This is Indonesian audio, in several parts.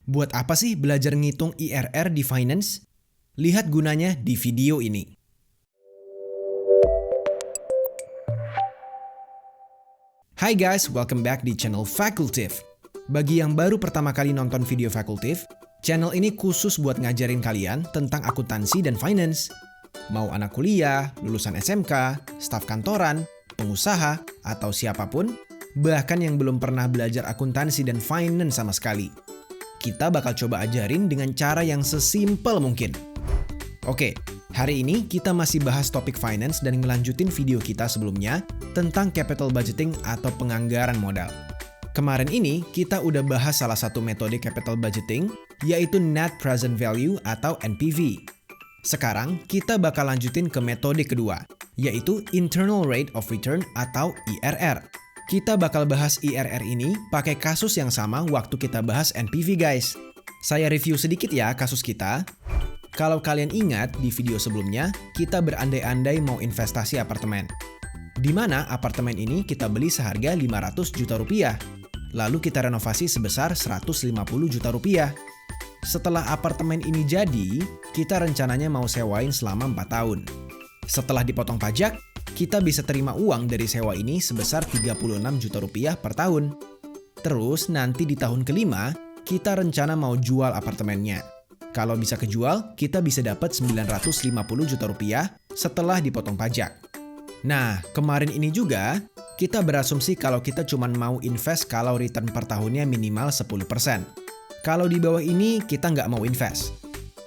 Buat apa sih belajar ngitung IRR di finance? Lihat gunanya di video ini. Hai guys, welcome back di channel Fakultif. Bagi yang baru pertama kali nonton video Fakultif, channel ini khusus buat ngajarin kalian tentang akuntansi dan finance. Mau anak kuliah, lulusan SMK, staf kantoran, pengusaha, atau siapapun, bahkan yang belum pernah belajar akuntansi dan finance sama sekali. Kita bakal coba ajarin dengan cara yang sesimpel mungkin. Oke, hari ini kita masih bahas topik finance dan ngelanjutin video kita sebelumnya tentang capital budgeting atau penganggaran modal. Kemarin ini kita udah bahas salah satu metode capital budgeting, yaitu net present value atau NPV. Sekarang kita bakal lanjutin ke metode kedua, yaitu internal rate of return atau IRR. Kita bakal bahas IRR ini pakai kasus yang sama waktu kita bahas NPV guys. Saya review sedikit ya kasus kita. Kalau kalian ingat di video sebelumnya, kita berandai-andai mau investasi apartemen. Di mana apartemen ini kita beli seharga 500 juta rupiah. Lalu kita renovasi sebesar 150 juta rupiah. Setelah apartemen ini jadi, kita rencananya mau sewain selama 4 tahun. Setelah dipotong pajak, kita bisa terima uang dari sewa ini sebesar 36 juta rupiah per tahun. Terus nanti di tahun kelima, kita rencana mau jual apartemennya. Kalau bisa kejual, kita bisa dapat 950 juta rupiah setelah dipotong pajak. Nah, kemarin ini juga, kita berasumsi kalau kita cuma mau invest kalau return per tahunnya minimal 10%. Kalau di bawah ini, kita nggak mau invest.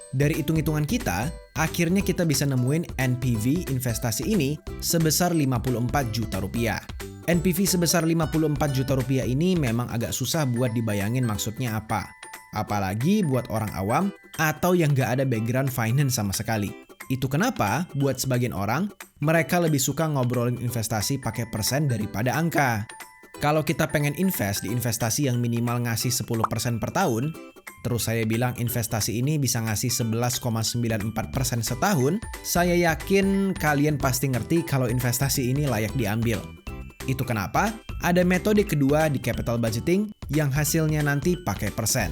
Dari hitung-hitungan kita, akhirnya kita bisa nemuin NPV investasi ini sebesar 54 juta rupiah. NPV sebesar 54 juta rupiah ini memang agak susah buat dibayangin maksudnya apa. Apalagi buat orang awam atau yang nggak ada background finance sama sekali. Itu kenapa buat sebagian orang, mereka lebih suka ngobrolin investasi pakai persen daripada angka. Kalau kita pengen invest di investasi yang minimal ngasih 10% per tahun, terus saya bilang investasi ini bisa ngasih 11,94% setahun, saya yakin kalian pasti ngerti kalau investasi ini layak diambil. Itu kenapa ada metode kedua di capital budgeting yang hasilnya nanti pakai persen,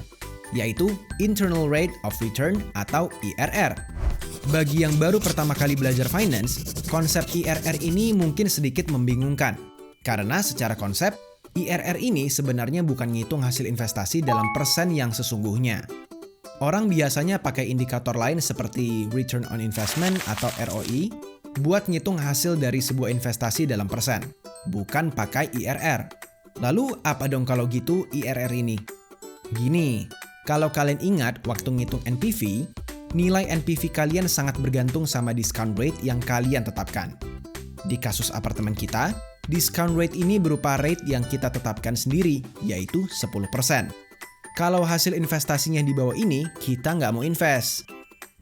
yaitu internal rate of return atau IRR. Bagi yang baru pertama kali belajar finance, konsep IRR ini mungkin sedikit membingungkan. Karena secara konsep, IRR ini sebenarnya bukan ngitung hasil investasi dalam persen yang sesungguhnya. Orang biasanya pakai indikator lain seperti Return on Investment atau ROI buat ngitung hasil dari sebuah investasi dalam persen, bukan pakai IRR. Lalu apa dong kalau gitu IRR ini? Gini, kalau kalian ingat waktu ngitung NPV, nilai NPV kalian sangat bergantung sama discount rate yang kalian tetapkan. Di kasus apartemen kita, discount rate ini berupa rate yang kita tetapkan sendiri, yaitu 10%. Kalau hasil investasinya di bawah ini, kita nggak mau invest.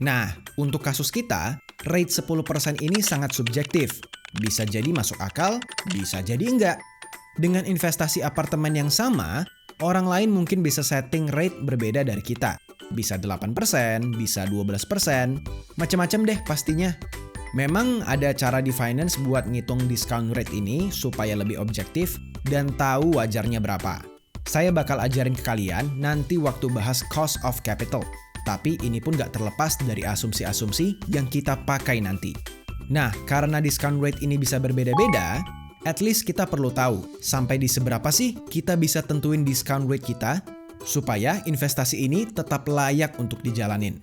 Nah, untuk kasus kita, rate 10% ini sangat subjektif. Bisa jadi masuk akal, bisa jadi enggak. Dengan investasi apartemen yang sama, orang lain mungkin bisa setting rate berbeda dari kita. Bisa 8%, bisa 12%, macam-macam deh pastinya. Memang ada cara di finance buat ngitung discount rate ini supaya lebih objektif dan tahu wajarnya berapa. Saya bakal ajarin ke kalian nanti waktu bahas cost of capital. Tapi ini pun gak terlepas dari asumsi-asumsi yang kita pakai nanti. Nah, karena discount rate ini bisa berbeda-beda, at least kita perlu tahu sampai di seberapa sih kita bisa tentuin discount rate kita supaya investasi ini tetap layak untuk dijalanin.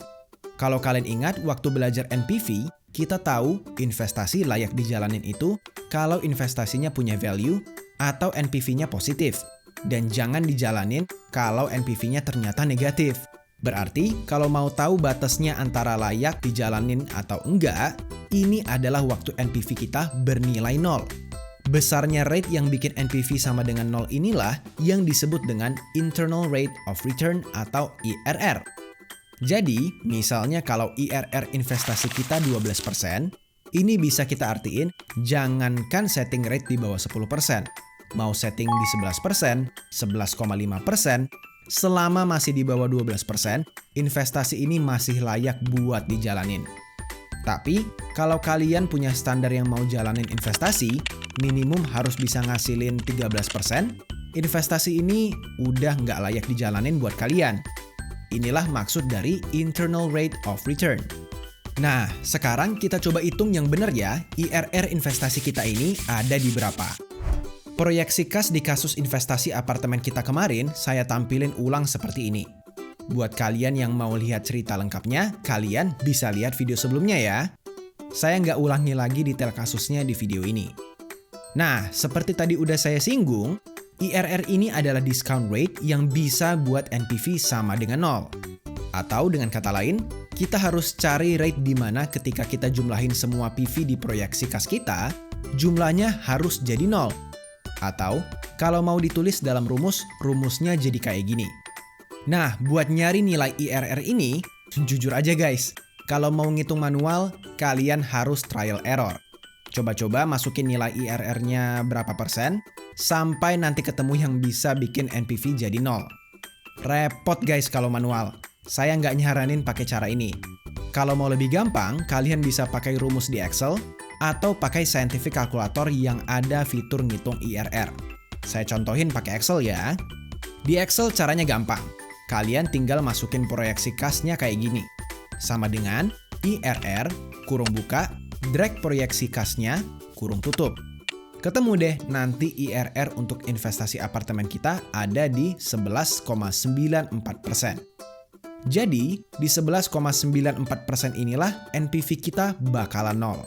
Kalau kalian ingat waktu belajar NPV, kita tahu investasi layak dijalanin itu kalau investasinya punya value atau NPV-nya positif. Dan jangan dijalanin kalau NPV-nya ternyata negatif. Berarti kalau mau tahu batasnya antara layak dijalanin atau enggak, ini adalah waktu NPV kita bernilai 0. Besarnya rate yang bikin NPV sama dengan 0 inilah yang disebut dengan internal rate of return atau IRR. Jadi, misalnya kalau IRR investasi kita 12%, ini bisa kita artiin jangankan setting rate di bawah 10%. Mau setting di 11%, 11,5%, selama masih di bawah 12%, investasi ini masih layak buat dijalanin. Tapi, kalau kalian punya standar yang mau jalanin investasi, minimum harus bisa ngasilin 13%, investasi ini udah nggak layak dijalanin buat kalian. Inilah maksud dari internal rate of return. Nah, sekarang kita coba hitung yang benar ya, IRR investasi kita ini ada di berapa. Proyeksi kas di kasus investasi apartemen kita kemarin, saya tampilin ulang seperti ini. Buat kalian yang mau lihat cerita lengkapnya, kalian bisa lihat video sebelumnya ya. Saya nggak ulangi lagi detail kasusnya di video ini. Nah, seperti tadi udah saya singgung, IRR ini adalah discount rate yang bisa buat NPV sama dengan 0. Atau dengan kata lain, kita harus cari rate di mana ketika kita jumlahin semua PV di proyeksi kas kita, jumlahnya harus jadi 0. Atau, kalau mau ditulis dalam rumus, rumusnya jadi kayak gini. Nah, buat nyari nilai IRR ini, jujur aja guys, kalau mau ngitung manual, kalian harus trial error. Coba-coba masukin nilai IRR-nya berapa persen, sampai nanti ketemu yang bisa bikin NPV jadi 0. Repot guys kalau manual. Saya nggak nyaranin pakai cara ini. Kalau mau lebih gampang, kalian bisa pakai rumus di Excel atau pakai scientific calculator yang ada fitur ngitung IRR. Saya contohin pakai Excel ya. Di Excel caranya gampang. Kalian tinggal masukin proyeksi kasnya kayak gini. Sama dengan IRR, kurung buka, drag proyeksi kasnya, kurung tutup. Ketemu deh nanti IRR untuk investasi apartemen kita ada di 11,94%. Jadi, di 11,94% inilah NPV kita bakalan 0.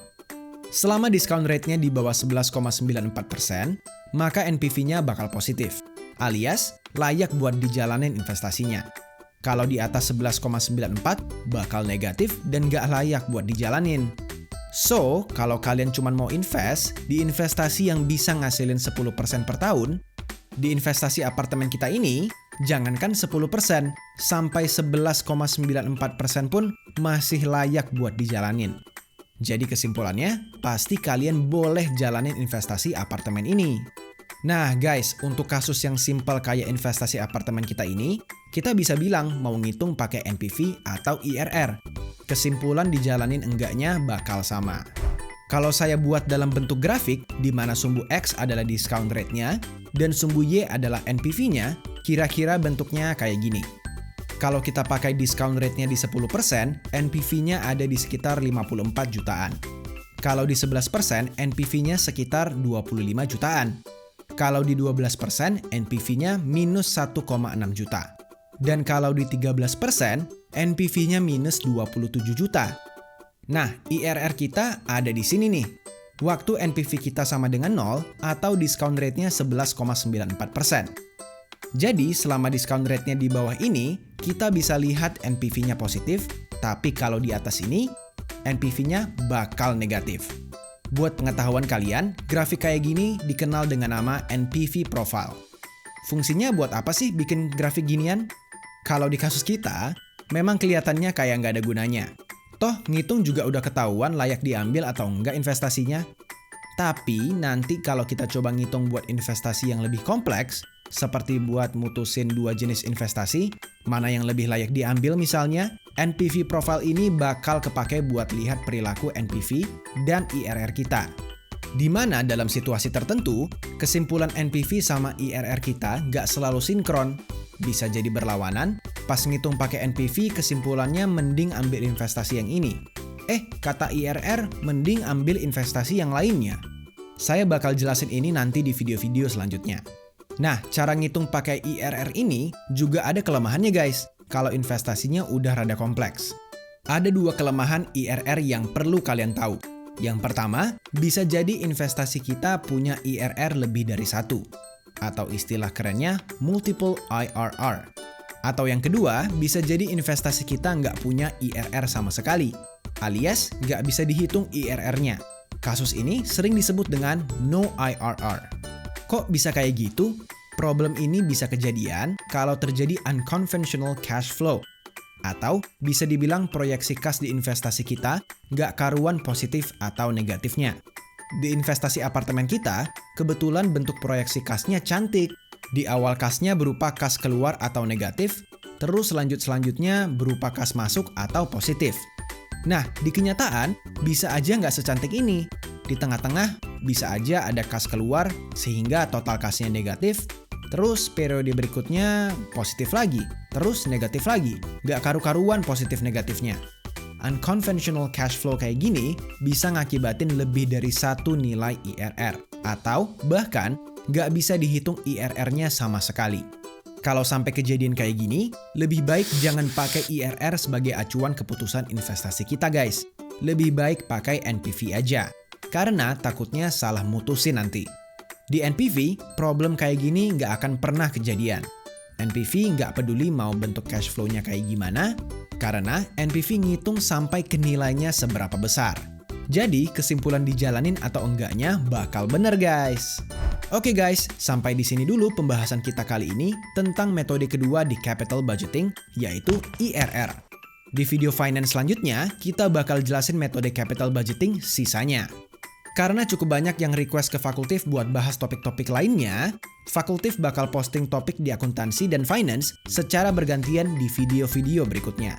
Selama discount rate-nya di bawah 11,94%, maka NPV-nya bakal positif, alias layak buat dijalanin investasinya. Kalau di atas 11,94, bakal negatif dan gak layak buat dijalanin. So, kalau kalian cuma mau invest di investasi yang bisa ngasilin 10% per tahun, di investasi apartemen kita ini, jangankan 10%, sampai 11,94% pun masih layak buat dijalanin. Jadi kesimpulannya, pasti kalian boleh jalanin investasi apartemen ini. Nah guys, untuk kasus yang simpel kayak investasi apartemen kita ini, kita bisa bilang mau ngitung pakai NPV atau IRR. Kesimpulan dijalanin enggaknya bakal sama. Kalau saya buat dalam bentuk grafik, di mana sumbu X adalah discount rate-nya, dan sumbu Y adalah NPV-nya, kira-kira bentuknya kayak gini. Kalau kita pakai discount rate-nya di 10%, NPV-nya ada di sekitar 54 jutaan. Kalau di 11%, NPV-nya sekitar 25 jutaan. Kalau di 12%, NPV-nya minus 1,6 juta. Dan kalau di 13%, NPV-nya minus 27 juta. Nah, IRR kita ada di sini nih. Waktu NPV kita sama dengan 0 atau discount rate-nya 11,94%. Jadi, selama discount rate-nya di bawah ini, kita bisa lihat NPV-nya positif, tapi kalau di atas ini, NPV-nya bakal negatif. Buat pengetahuan kalian, grafik kayak gini dikenal dengan nama NPV profile. Fungsinya buat apa sih bikin grafik ginian? Kalau di kasus kita, memang kelihatannya kayak nggak ada gunanya. Toh, ngitung juga udah ketahuan layak diambil atau enggak investasinya. Tapi, nanti kalau kita coba ngitung buat investasi yang lebih kompleks, seperti buat mutusin dua jenis investasi, mana yang lebih layak diambil misalnya, NPV profile ini bakal kepake buat lihat perilaku NPV dan IRR kita. Di mana dalam situasi tertentu, kesimpulan NPV sama IRR kita nggak selalu sinkron. Bisa jadi berlawanan, pas ngitung pakai NPV kesimpulannya mending ambil investasi yang ini. Kata IRR mending ambil investasi yang lainnya. Saya bakal jelasin ini nanti di video-video selanjutnya. Nah, cara ngitung pakai IRR ini juga ada kelemahannya guys, kalau investasinya udah rada kompleks. Ada dua kelemahan IRR yang perlu kalian tahu. Yang pertama, bisa jadi investasi kita punya IRR lebih dari satu. Atau istilah kerennya multiple IRR. Atau yang kedua, bisa jadi investasi kita nggak punya IRR sama sekali, alias nggak bisa dihitung IRR-nya. Kasus ini sering disebut dengan no IRR. Kok bisa kayak gitu? Problem ini bisa kejadian kalau terjadi unconventional cash flow. Atau bisa dibilang proyeksi kas di investasi kita nggak karuan positif atau negatifnya. Di investasi apartemen kita, kebetulan bentuk proyeksi kasnya cantik. Di awal kasnya berupa kas keluar atau negatif, terus selanjutnya berupa kas masuk atau positif. Nah, di kenyataan bisa aja nggak secantik ini. Di tengah-tengah bisa aja ada kas keluar sehingga total kasnya negatif, Terus periode berikutnya positif lagi, terus negatif lagi. Gak karu-karuan positif negatifnya. Unconventional cash flow kayak gini bisa ngakibatin lebih dari satu nilai IRR. Atau bahkan gak bisa dihitung IRR-nya sama sekali. Kalau sampai kejadian kayak gini, lebih baik jangan pakai IRR sebagai acuan keputusan investasi kita guys. Lebih baik pakai NPV aja. Karena takutnya salah mutusin nanti. Di NPV, problem kayak gini nggak akan pernah kejadian. NPV nggak peduli mau bentuk cash flow-nya kayak gimana, karena NPV ngitung sampai ke nilainya seberapa besar. Jadi, kesimpulan dijalanin atau enggaknya bakal bener guys. Oke guys, sampai di sini dulu pembahasan kita kali ini tentang metode kedua di capital budgeting, yaitu IRR. Di video finance selanjutnya, kita bakal jelasin metode capital budgeting sisanya. Karena cukup banyak yang request ke Fakultif buat bahas topik-topik lainnya, Fakultif bakal posting topik di akuntansi dan finance secara bergantian di video-video berikutnya.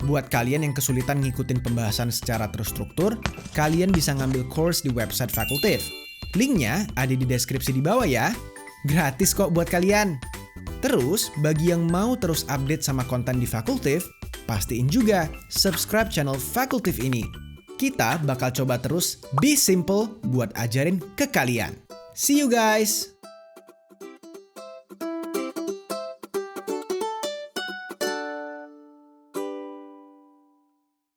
Buat kalian yang kesulitan ngikutin pembahasan secara terstruktur, kalian bisa ngambil course di website Fakultif. Linknya ada di deskripsi di bawah ya. Gratis kok buat kalian. Terus, bagi yang mau terus update sama konten di Fakultif, pastiin juga subscribe channel Fakultif ini. Kita bakal coba terus be simple buat ajarin ke kalian. See you guys!